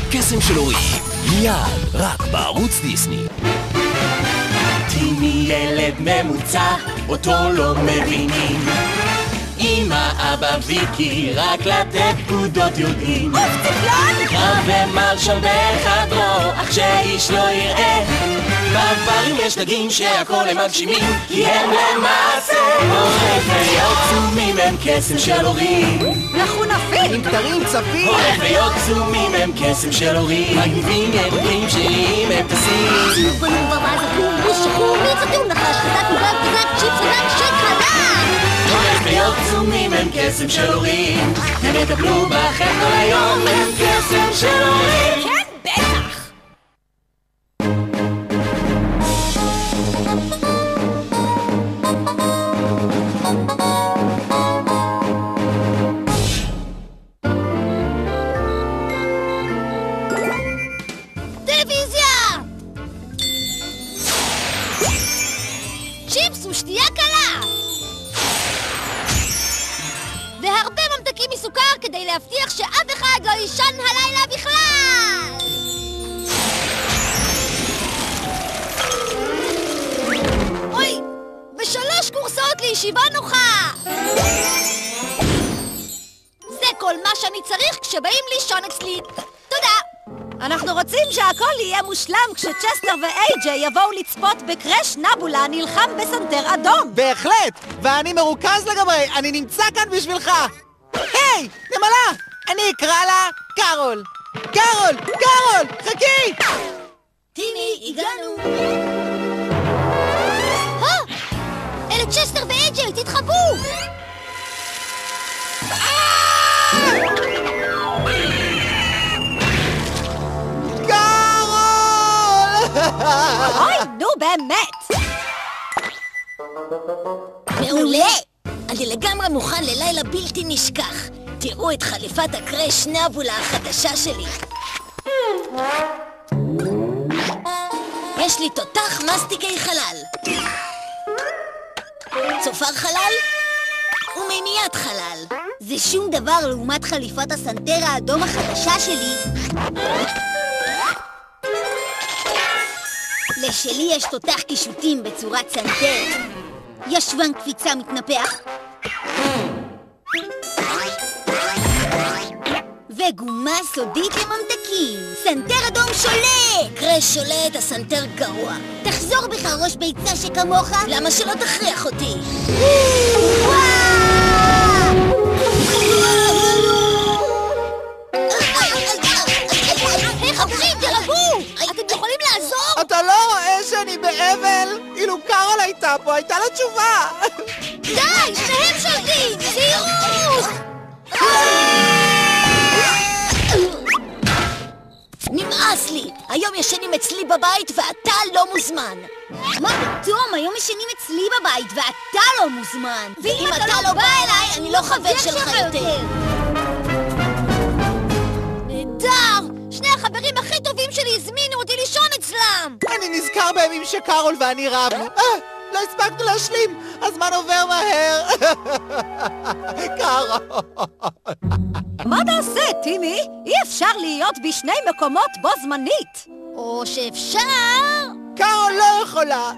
הקסם של אורי, מיד רק בערוץ דיסני. טימי ילד ממוצע, אותו לא מבינים. אמא, אבא ויקי, רק לתת פקודות יודעים. אוף ציפלון! קרב ומר שם בחדרו, אך שאיש לא יראה. בדברים יש דגים שהכל הם מגשימים, כי הם למעשה עורף ויוצומים הם קסם של הורים. מחונפים! עם כתרים צפים! עורף ויוצומים הם קסם של הורים. מגניבים ירוקים שאם הם טסים. ציפונים בבאז עקום, בוש שחור, מיץ אטום נחש, חזק מגב חזק, צ'יפס ענק שחלק! עורף ויוצומים הם קסם של הורים. הם יטפלו בכם כל היום, הם קסם של הורים. כן, בטח! צ'יפס ושתייה קלה! והרבה ממתקים מסוכר כדי להבטיח שאף אחד לא יישן הלילה בכלל! אוי! ו3 קורסאות לישיבה נוחה! זה כל מה שאני צריך כשבאים לישון אצלי. תודה! אנחנו רוצים שהכל יהיה מושלם כשצ'סטר ואיי-ג'יי יבואו לצפות בקרש נבולה נלחם בסנטר אדום. בהחלט! ואני מרוכז לגמרי, אני נמצא כאן בשבילך! היי, נמלה! אני אקרא לה קארול! קארול! קארול! חכי! טימי, הגענו! אלה צ'סטר ואיי-ג'יי, תתחבאו! אוי, נו באמת! מעולה! אני לגמרי מוכן ללילה בלתי נשכח. תראו את חליפת הקרש נבולה החדשה שלי. יש לי תותח מסטיקי חלל, צופר חלל ומימיית חלל. זה שום דבר לעומת חליפת הסנטר האדום החדשה שלי. לשלי יש תותח קישוטים בצורת סנטר, ישבן קפיצה מתנפח וגומה סודית לממתקים. סנטר אדום שולט! קרש שולט, הסנטר גרוע. תחזור בך ראש ביצה שכמוך. למה שלא תכריח אותי? היי חברים, תרגעו! אתם יכולים לעזור? אתה לא רואה שאני באבל? אילו קארול הייתה פה, הייתה לה תשובה! די! שניהם שולטים! זהירות! נמאס לי! היום ישנים אצלי בבית ואתה לא מוזמן! מה פתאום? היום ישנים אצלי בבית ואתה לא מוזמן! ואם אתה לא בא אליי, אני לא חבר שלך יותר! נהדר! שני החברים הכי טובים שלי הזמינו אותי לישון אצלם! אני נזכר בימים שקארול ואני רבנו. לא הספקנו להשלים, הזמן עובר מהר. קארול. מה נעשה, טימי? אי אפשר להיות בשני מקומות בו זמנית. או שאפשר... קארול לא יכולה.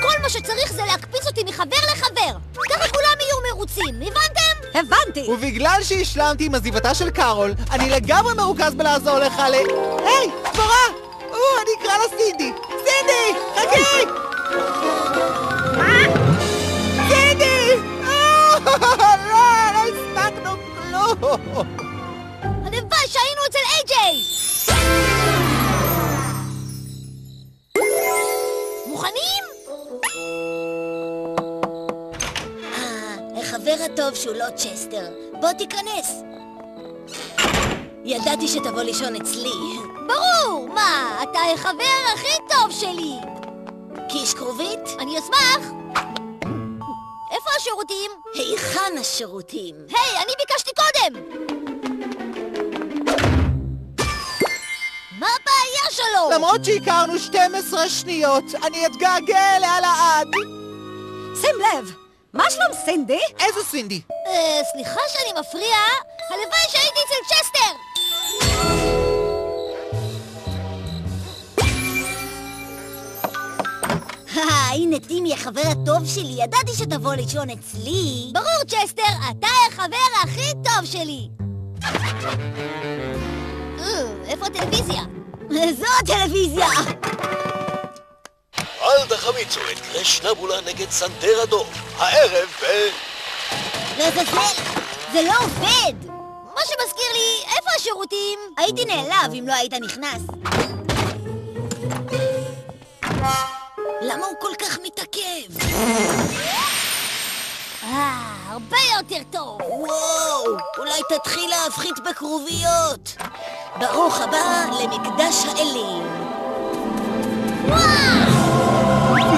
כל מה שצריך זה להקפיץ אותי מחבר לחבר. ככה כולם יהיו מרוצים, הבנתם? הבנתי. ובגלל שהשלמתי עם עזיבתה של קארול, אני לגמרי מרוכז בלעזור לך היי, דבורה! אני אקרא לה סינדי! סינדי! חכי! סינדי! לא הספקנו כלום! הלוואי שהיינו אצל איי-ג'יי! מוכנים? החבר הטוב שהוא לא צ'סטר. בוא תיכנס. ידעתי שתבוא לישון אצלי. ברור! מה? אתה החבר הכי טוב שלי! קיש כרובית? אני אשמח! איפה השירותים? היכן השירותים? היי, אני ביקשתי קודם! מה הבעיה שלו? למרות שהכרנו 12 שניות, אני אתגעגע אליה לעד. שים לב, מה שלום סינדי? איזו סינדי? סליחה שאני מפריע, הלוואי שהייתי אצל צ'סטר! הנה טימי, החבר הטוב שלי, ידעתי שתבוא לישון אצלי. ברור, צ'סטר, אתה החבר הכי טוב שלי! איפה הטלוויזיה? זו הטלוויזיה! אל תחמיצו את קרש נבולה נגד סנטר אדום. הערב לעזאזל, זה לא עובד! מה שמזכיר לי, איפה השירותים? הייתי נעלב אם לא היית נכנס. למה הוא כל כך מתעכב? הרבה יותר טוב! וואו, אולי תתחיל להפחית בכרוביות. ברוך הבא למקדש האלים.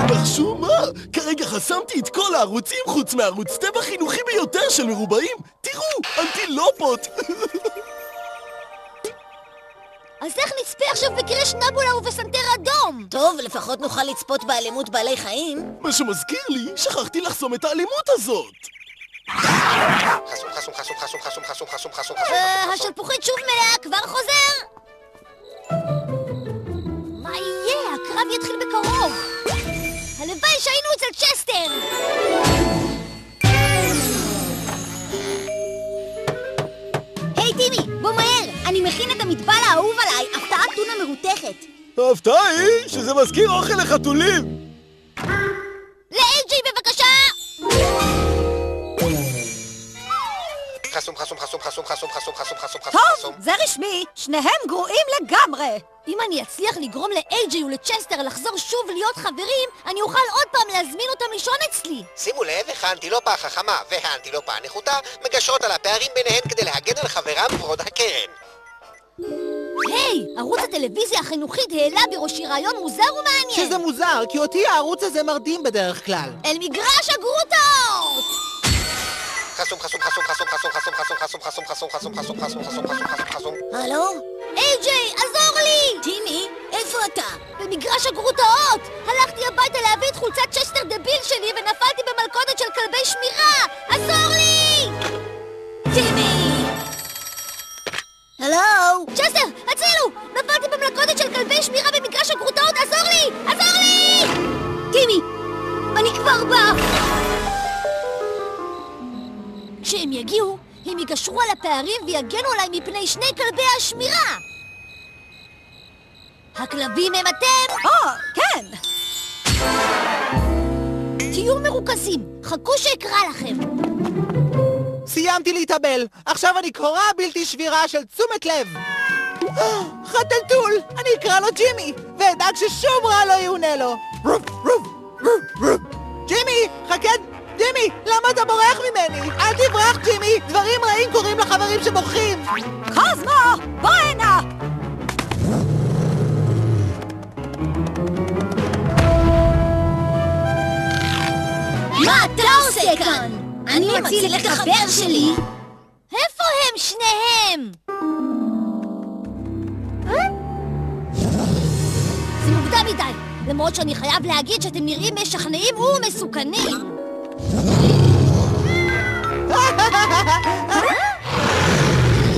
תנחשו מה? כרגע חסמתי את כל הערוצים חוץ מהערוץ טבע חינוכי ביותר של מרובעים. תראו, אנטילופות. אז איך נצפה עכשיו בקרש נבולה ובסנטר אדום? טוב, לפחות נוכל לצפות באלימות בעלי חיים. מה שמזכיר לי, שכחתי לחסום את האלימות הזאת. חסום. השלפוחית שוב מלאה, כבר חוזר? מה יהיה? הקרב יתחיל בקרוב. הלוואי שהיינו אצל צ'סטר! היי טימי, בוא מהר! אני מכין את המטבל האהוב עליי, הפתעת טונה מרותכת. ההפתעה היא שזה מזכיר אוכל לחתולים. לאיי-ג'יי בבקשה! טוב, זה רשמי, שניהם גרועים לגמרי. אם אני אצליח לגרום לאיי-ג'יי ולצ'סטר לחזור שוב להיות חברים, אני אוכל עוד פעם להזמין אותם לישון אצלי. שימו לב איך האנטילופה החכמה והאנטילופה הנחותה מגשרות על הפערים ביניהן כדי להגן על חברם ורוד הקרן. היי, ערוץ הטלוויזיה החינוכית העלה בראשי רעיון מוזר ומעניין. שזה מוזר, כי אותי הערוץ הזה מרדים בדרך כלל. אל מגרש הגרוטות! חסום. הלו? איי-ג'יי, עזור לי! טימי, איפה אתה? במגרש הגרוטאות! הלכתי הביתה להביא את חולצת צ'סטר דביל שלי ונפלתי במלכודת של כלבי שמירה! עזור לי! טימי! הלו? צ'סטר, הצילו! נפלתי במלכודת של כלבי שמירה במגרש הגרוטאות! עזור לי! עזור לי! טימי! אני כבר בא! כשהם יגיעו, הם יגשרו על הפערים ויגנו עליי מפני שני כלבי השמירה! הכלבים הם אתם! כן! תהיו מרוכזים, חכו שאקרא לכם. סיימתי להתאבל, עכשיו אני קורא בלתי שבירה של תשומת לב. חתלתול, אני אקרא לו ג'ימי, ואדאג ששום רע לא יאונה לו. ג'ימי, חכה, ג'ימי, למה אתה בורח ממני? אל תברח, ג'ימי, דברים רעים קורים לחברים שבורחים. קוזמו, בוא הנה! מה אתה עושה כאן? אני מציל את החבר שלי! איפה הם שניהם? זה מוקדם מדי, למרות שאני חייב להגיד שאתם נראים משכנעים ומסוכנים.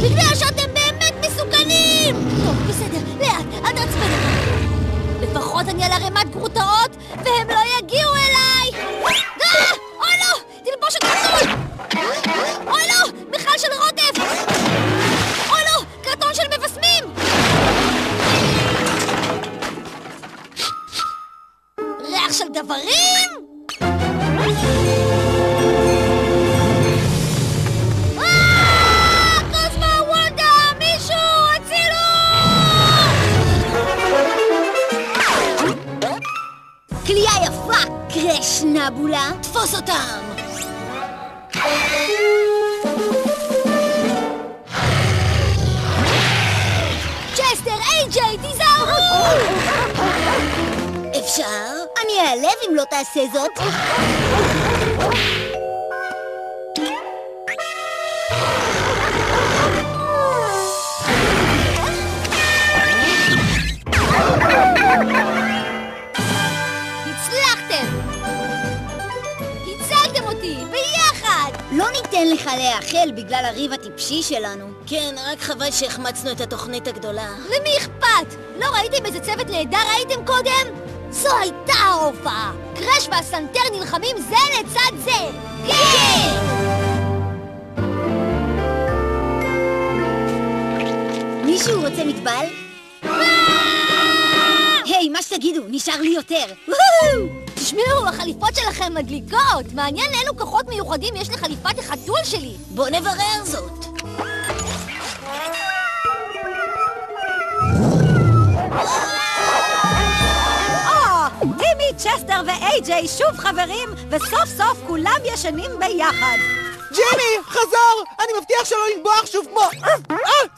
בגלל שאתם באמת מסוכנים! טוב, בסדר, לאט, אל תעצבן אותם. לפחות אני על הרמת גרוטאות, והם לא יגיעו אליי! אוי לא! תלבושת חתול! אוי לא! מיכל של רוטף! אוי לא! קרטון של מבשמים! ריח של דברים? קוזמה, וונדה! מישהו! הצילו! כלייה יפה, קרש נבולה, תפוס אותם! צ'סטר, איי-ג'יי, תיזהרו! אפשר? אני אעלב אם לא תעשה זאת. הצלחתם! הצלתם אותי, ביחד! לא ניתן אין לך לאחל בגלל הריב הטיפשי שלנו. כן, רק חבל שהחמצנו את התוכנית הגדולה. למי אכפת? לא ראיתם איזה צוות נהדר הייתם קודם? זו הייתה ההופעה! קראש והסנטר נלחמים זה לצד זה! כן! מישהו רוצה מטבל? היי, מה שתגידו, נשאר לי יותר. תשמעו, החליפות שלכם מדליקות. מעניין לאילו כוחות מיוחדים יש לחליפת החתול שלי. בוא נברר זאת. טימי, צ'סטר ואיי-ג'יי שוב חברים, וסוף סוף כולם ישנים ביחד. ג'ימי, חזור! אני מבטיח שלא לנבוח שוב כמו...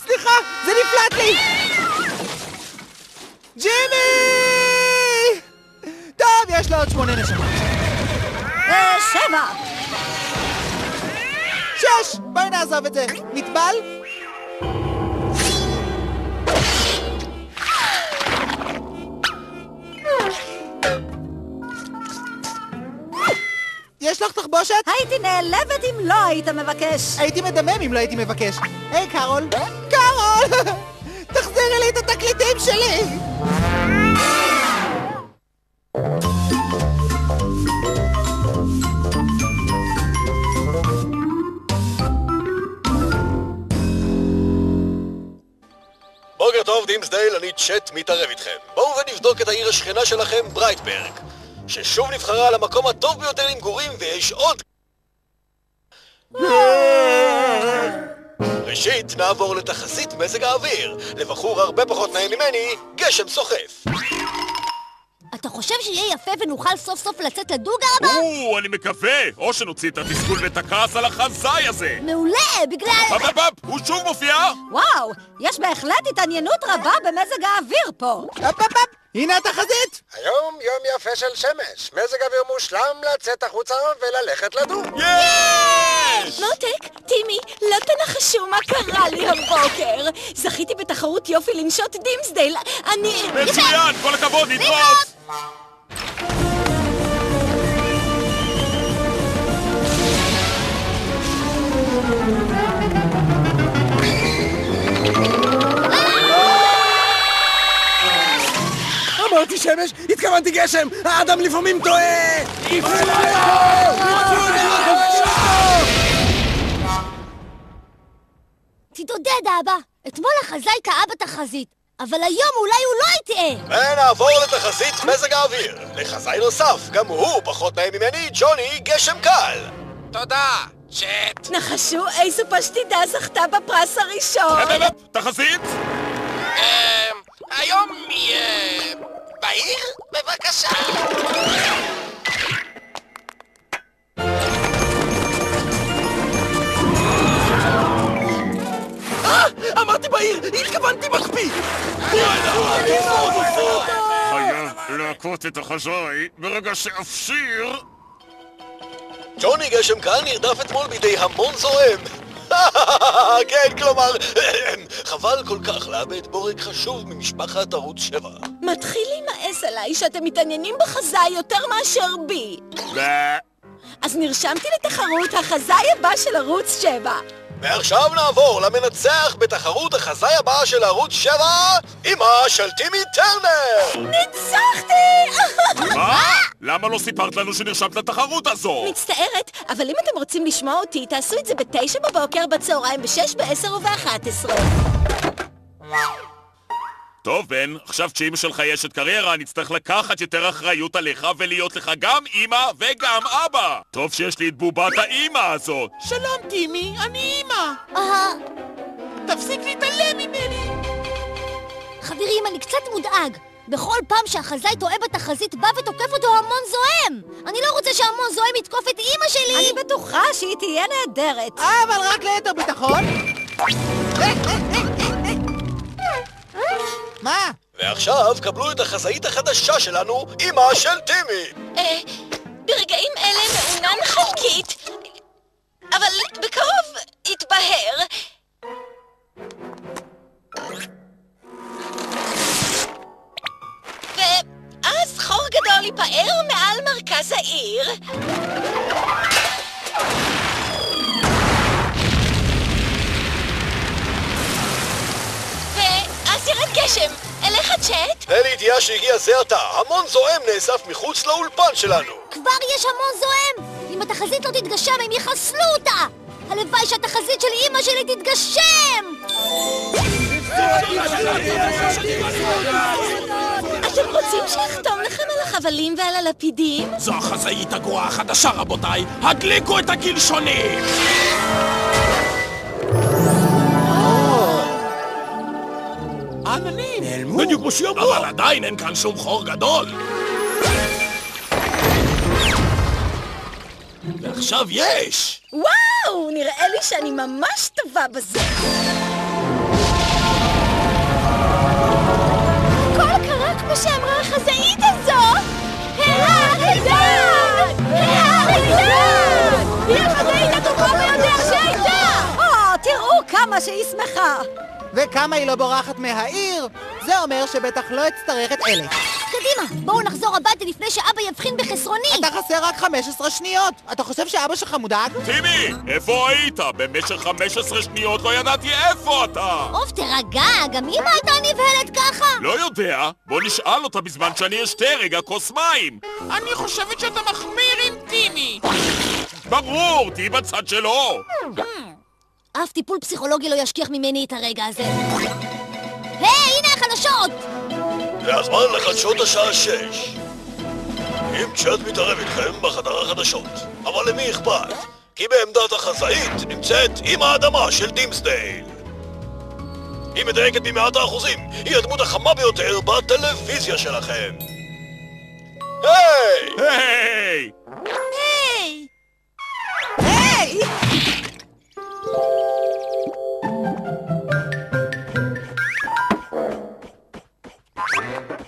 סליחה, זה נפלט לי! ג'ימי! טוב, יש לו עוד 8 נשמות. 7. 6! בואי נעזוב את זה. מטבל? יש לך תחבושת? הייתי נעלבת אם לא היית מבקש. הייתי מדמם אם לא הייתי מבקש. היי, קארול. קארול! תחזירי לי את התקליטים שלי! בוקר טוב, דימסדייל, אני צ'ט מתערב איתכם. בואו ונבדוק את העיר השכנה שלכם, ברייטברג, ששוב נבחרה למקום הטוב ביותר למגורים, ויש עוד... ראשית, נעבור לתחזית מזג האוויר. לבחור הרבה פחות נעים ממני, גשם סוחף. אתה חושב שיהיה יפה ונוכל סוף סוף לצאת לדוג הבא? אני מקווה! או שנוציא את התסכול ואת הכעס על החזאי הזה! מעולה, בגלל... הוא שוב מופיע? וואו, יש בהחלט התעניינות רבה במזג האוויר פה. הנה התחזית! היום יום יפה של שמש. מזג אוויר מושלם לצאת החוצה וללכת לדוג. יש! מותק, טימי, לא תנחשו מה קרה לי הבוקר. זכיתי בתחרות יופי לנשות דימסדייל. אני... מצוין! כל הכבוד, נתראות! אמרתי שמש, התכוונתי גשם, האדם לפעמים טועה! תתעודד אבא, אתמול החזאי טעה בתחזית, אבל היום אולי הוא לא יטעה. ונעבור לתחזית מזג האוויר. לחזאי נוסף, גם הוא פחות נעים ממני, ג'וני, גשם קל. תודה, צ'ט. נחשו איזו פשטידה זכתה בפרס הראשון. תחזית? היום יהיה... בעיר? בבקשה. אמרתי בעיר, התכוונתי מחביא. חייב להכות את החזאי ברגע שאפשיר. ג'וני גשם קל נרדף אתמול בידי המון זועם. כן, כלומר, חבל כל כך לאבד בורג חשוב ממשפחת ערוץ 7. מתחיל להימאס עליי שאתם מתעניינים בחזאי יותר מאשר בי. אז נרשמתי לתחרות החזאי הבא של ערוץ 7. ועכשיו נעבור למנצח בתחרות החזאי הבא של ערוץ 7, אמא של טימי טרנר! ניצחתי! מה? למה לא סיפרת לנו שנרשמת לתחרות הזו? מצטערת, אבל אם אתם רוצים לשמוע אותי, תעשו את זה ב9 בבוקר, בצהריים, ב6, ב10 וב11. טוב, בן, עכשיו כשאמא שלך יש את קריירה, נצטרך לקחת יותר אחריות עליך ולהיות לך גם אמא וגם אבא. טוב שיש לי את בובת האמא הזאת. שלום, טימי, אני אמא. תפסיק להתעלם ממני. חברים, אני קצת מודאג. בכל פעם שהחזאי טועה בתחזית בא ותוקף אותו המון זועם. אני לא רוצה שהמון זועם יתקוף את אמא שלי. אני בטוחה שהיא תהיה נהדרת. אבל רק ליתר ביטחון. מה? ועכשיו קבלו את החזאית החדשה שלנו, אמא של טימי. ברגעים אלה מעונן חלקית, אבל בקרוב יתבהר. ואז חור גדול ייפער מעל מרכז העיר. גשם! אליך צ'אט? תן לי ידיעה שהגיע זה עתה. המון זועם נאסף מחוץ לאולפן שלנו. כבר יש המון זועם! אם התחזית לא תתגשם, הם יחסלו אותה! הלוואי שהתחזית של אמא שלי תתגשם! אתם רוצים שיחתום לכם על החבלים ועל הלפידים? זו החזאית הגרועה החדשה, רבותיי! הדליקו את הגלשונים! עננים! נעלמו! בדיוק כמו שיאמרו! אבל עדיין אין כאן שום חור גדול! ועכשיו יש! וואו! נראה לי שאני ממש טובה בזה! הכל קרה כמו שאמרה החזאית הזו! ההחזאית! ההחזאית! היא החזאית הטובה ביותר שהייתה! תראו כמה שהיא שמחה! וכמה היא לא בורחת מהעיר, זה אומר שבטח לא אצטרך את אלה. קדימה, בואו נחזור הביתה לפני שאבא יבחין בחסרוני! אתה חסר רק 15 שניות. אתה חושב שאבא שלך מודאג? טימי, איפה היית? במשך 15 שניות לא ידעתי איפה אתה! עוף, תרגע, גם אמא הייתה נבהלת ככה! לא יודע, בוא נשאל אותה בזמן שאני אשתה רגע כוס מים. אני חושבת שאתה מחמיר עם טימי! ברור, תהי בצד שלו! אף טיפול פסיכולוגי לא ישכיח ממני את הרגע הזה. היי, הנה החדשות! זה הזמן לחדשות השעה 6. אם צ'אט מתערב איתכם בחדר החדשות. אבל למי אכפת? כי בעמדת החזאית נמצאת אמא האדמה של דימסדייל. היא מדייקת ב100%. היא הדמות החמה ביותר בטלוויזיה שלכם. היי! היי! היי! היי!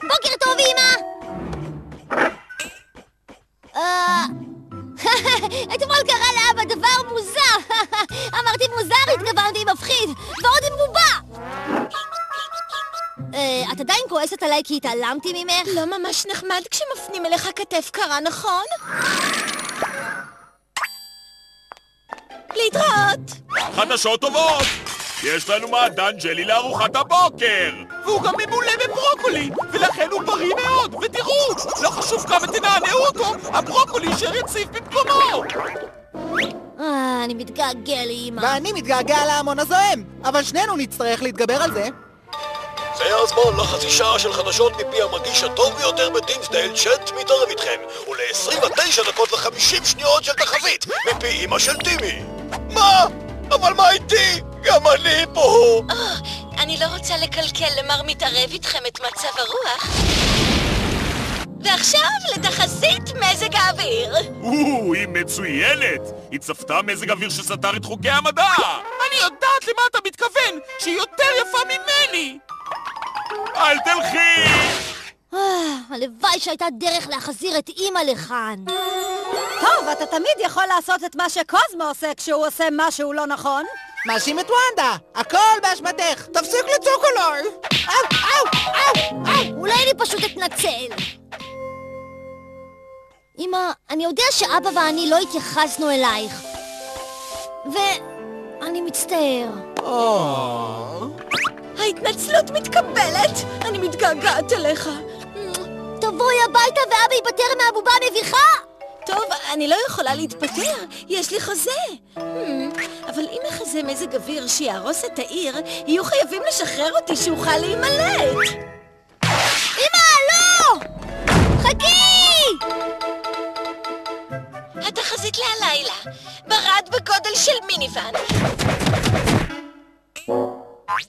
בוקר טוב, אמא! אתמול קרה לאבא דבר מוזר. אמרתי מוזר, התכוונתי מפחיד, ועוד עם בובה! את עדיין כועסת עליי כי התעלמתי ממך? לא ממש נחמד כשמפנים אליך כתף קרה, נכון? להתראות! חדשות טובות! יש לנו מעדן ג'לי לארוחת הבוקר! והוא גם ממולא בברוקולי, ולכן הוא בריא מאוד, ותראו, לא חשוב כמה תנענעו אותו, הברוקולי יישאר יציב במקומו! אני מתגעגע לאמא. ואני מתגעגע להמון הזועם, אבל שנינו נצטרך להתגבר על זה. זה הזמן לחצי שעה של חדשות מפי המגיש הטוב ביותר בדימסדייל, צ'אט מתערב איתכם, ול-29 דקות ו50 שניות של תחזית מפי אמא של טימי. מה? אבל מה איתי? גם אני פה! אני לא רוצה לקלקל למר מתערב איתכם את מצב הרוח. ועכשיו לתחזית מזג האוויר. היא מצוינת! היא צפתה מזג אוויר שסתר את חוקי המדע! אני יודעת למה אתה מתכוון, שהיא יותר יפה ממני! אל תלכי! הלוואי שהייתה דרך להחזיר את אמא לכאן. טוב, אתה תמיד יכול לעשות את מה שקוזמו עושה כשהוא עושה משהו לא נכון. מאשים את וונדה, הכל באשמתך. תפסיק לצעוק עליי. אולי אני פשוט אתנצל. אמא, אני יודע שאבא ואני לא התייחסנו אלייך. ואני מצטער. ההתנצלות מתקבלת. אני מתגעגעת אליך. תבואי הביתה ואבא ייפטר מהבובה המביכה. טוב, אני לא יכולה להתפטר, יש לי חוזה. אבל אם מחזה מזג אוויר שיהרוס את העיר, יהיו חייבים לשחרר אותי שאוכל להימלט. אמא, לא! חכי! התחזית להלילה, ברד בגודל של מיניוון.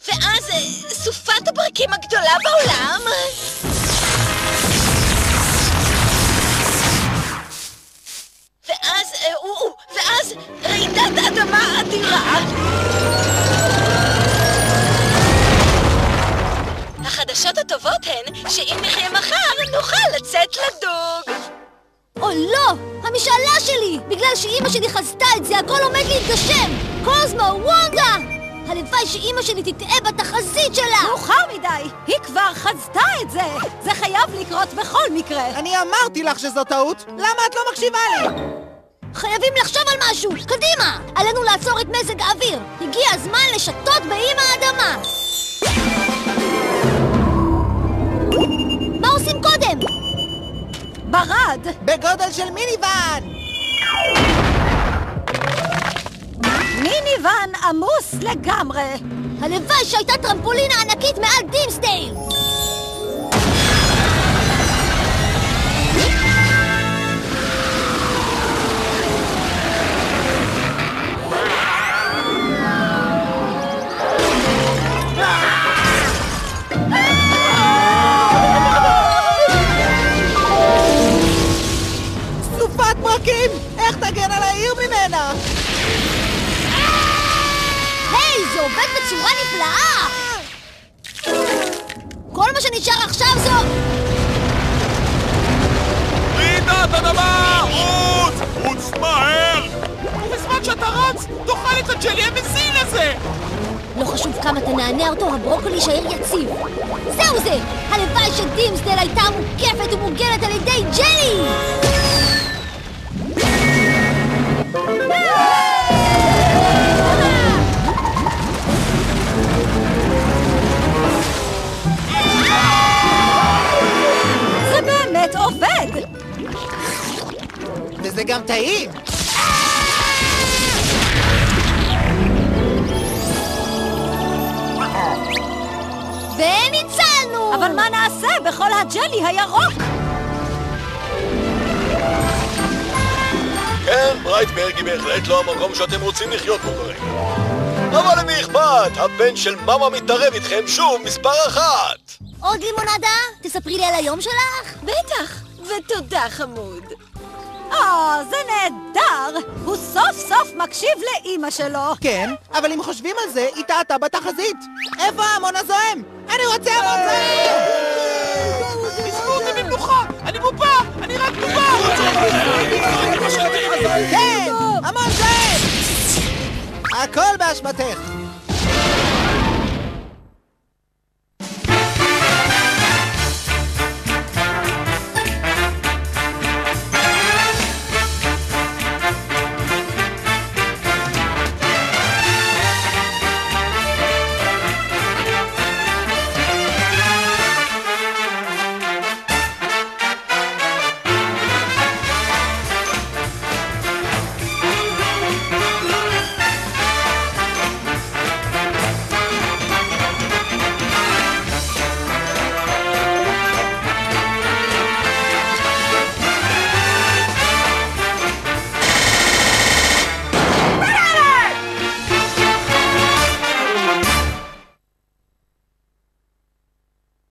ואז סופת הברקים הגדולה בעולם. ואז רעידת אדמה אדירה. החדשות הטובות הן שאם נחיה מחר נוכל לצאת לדוג. או לא! המשאלה שלי! בגלל שאמא שלי חזתה את זה, הכל עומד להתגשם! קוזמו, וונדה! הלוואי שאמא שלי תטעה בתחזית שלה! מאוחר מדי! היא כבר חזתה את זה! זה חייב לקרות בכל מקרה! אני אמרתי לך שזו טעות! למה את לא מקשיבה לי? חייבים לחשוב על משהו! קדימה! עלינו לעצור את מזג האוויר! הגיע הזמן לשתות באמא האדמה! עושים קודם? ברד! בגודל של מיניוון! מיניוון עמוס לגמרי! הלוואי שהייתה טרמפולינה ענקית מעל דימסדייל! סופת ברקים! איך תגן על העיר ממנה? היי, זה עובד בצורה נפלאה! כל מה שנשאר עכשיו זו... רעידת אדמה! רוץ! רוץ מהר! ובזמן שאתה רץ, תאכל את הג'לי המזין הזה! לא חשוב כמה תנענע אותו, הברוקולי יישאר יציב. זהו זה! הלוואי שדימסדייל הייתה מוקפת ומוגנת על ידי ג'לי! זה באמת עובד! וזה גם טעים! וניצלנו! אבל מה נעשה בכל הג'לי הירוק? כן, ברייטברג היא בהחלט לא המקום שאתם רוצים לחיות בו כרגע. אבל למי אכפת? הבן של מאמה מתערב איתכם שוב מספר 1! עוד לימונדה? תספרי לי על היום שלך? בטח, ותודה חמוד. זה נהדר! הוא סוף סוף מקשיב לאמא שלו! כן, אבל אם חושבים על זה, היא טעתה בתחזית. איפה ההמון הזוהם? אני רוצה המון זוהם! תזכו אותי במנוחה! אני בובה! אני רק בובה! כן! המון זוהם! הכל באשמתך!